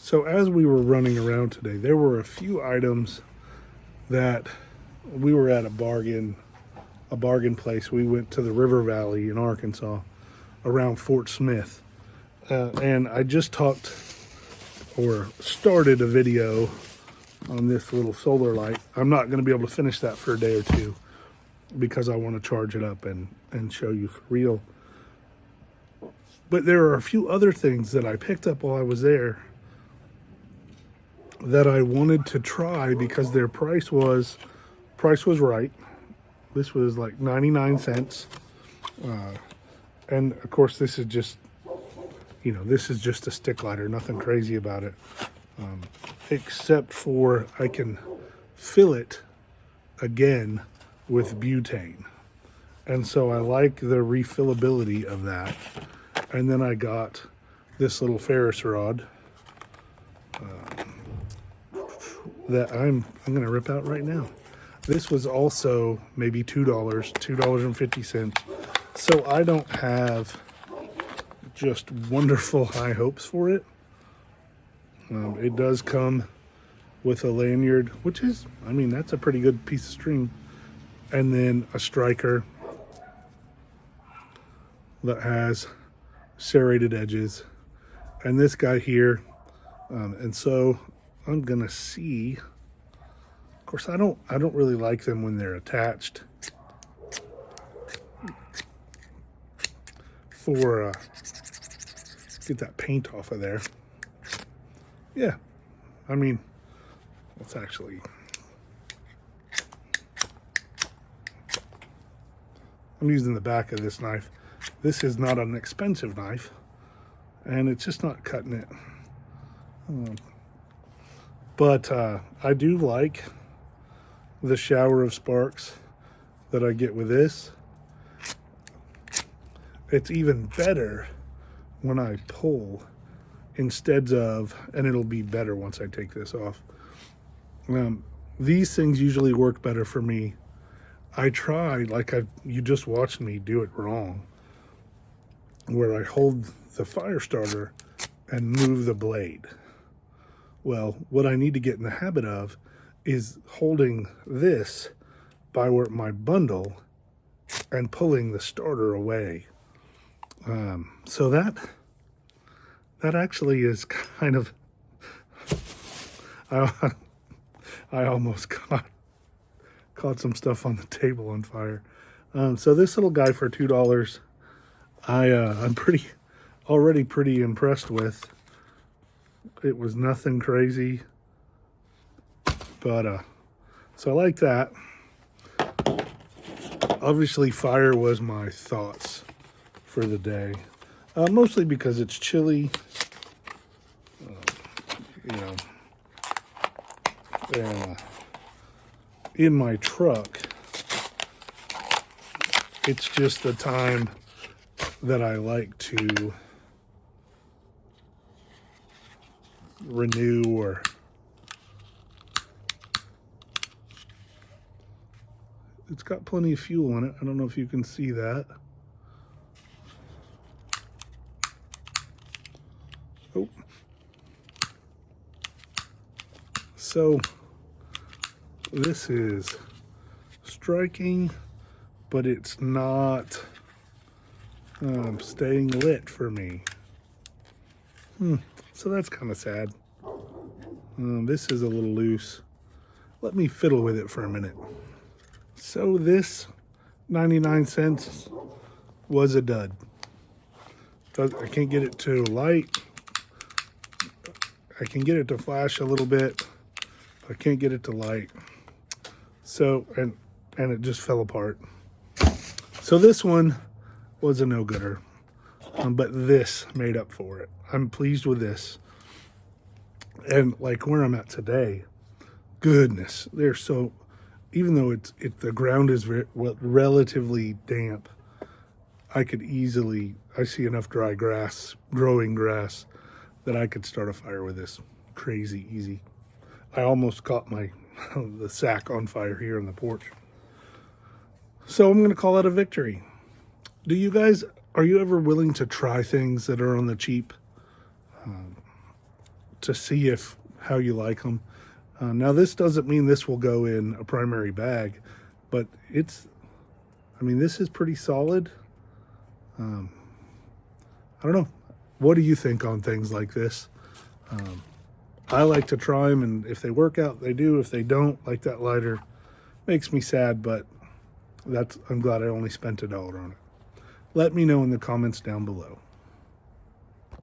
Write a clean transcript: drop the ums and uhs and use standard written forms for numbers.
So as we were running around today, there were a few items that we were at a bargain place. We went to the River Valley in Arkansas around Fort Smith. And I just talked or started a video on this little solar light. I'm not going to be able to finish that for a day or two because I want to charge it up and show you for real. But there are a few other things that I picked up while I was there that I wanted to try because their price was right. This was like 99 cents. And of course this is just, this is just a stick lighter, nothing crazy about it. Except for I can fill it again with butane. And so I like the refillability of that. And then I got this little Ferris rod that I'm going to rip out right now. This was also maybe $2.50. So I don't have just wonderful high hopes for it. It does come with a lanyard, which is, that's a pretty good piece of string. And then a striker that has serrated edges. And this guy here. And so I'm gonna see. Of course, I don't really like them when they're attached for get that paint off of there. Yeah, let's actually. I'm using the back of this knife. This is not an expensive knife, and it's just not cutting it. But I do like the shower of sparks that I get with this. It's even better when I pull instead of, and it'll be better once I take this off. These things usually work better for me. I try, you just watched me do it wrong, where I hold the fire starter and move the blade. Well, what I need to get in the habit of is holding this by my bundle and pulling the starter away. So that actually is kind of, I almost caught some stuff on the table on fire. So this little guy for $2, I'm already pretty impressed with. It was nothing crazy, but so I like that. Obviously, fire was my thoughts for the day, mostly because it's chilly. And in my truck, it's just the time that I like to renew or it's got plenty of fuel in it. I don't know if you can see that. Oh. So this is striking, but it's not staying lit for me. So that's kind of sad. This is a little loose. Let me fiddle with it for a minute. So this 99 cents was a dud. I can't get it to light. I can get it to flash a little bit. I can't get it to light. So, and it just fell apart. So this one was a no-gooder. But this made up for it. I'm pleased with this. And like where I'm at today, goodness, they're so, even though the ground is relatively damp, I see enough dry grass, growing grass, that I could start a fire with this crazy easy. I almost caught the sack on fire here on the porch. So I'm going to call that a victory. Are you ever willing to try things that are on the cheap? to see if how you like them. Now this doesn't mean this will go in a primary bag, but I mean, this is pretty solid. I don't know. What do you think on things like this? I like to try them, and if they work out, they do. If they don't, like that lighter, makes me sad, but I'm glad I only spent $1 on it. Let me know in the comments down below.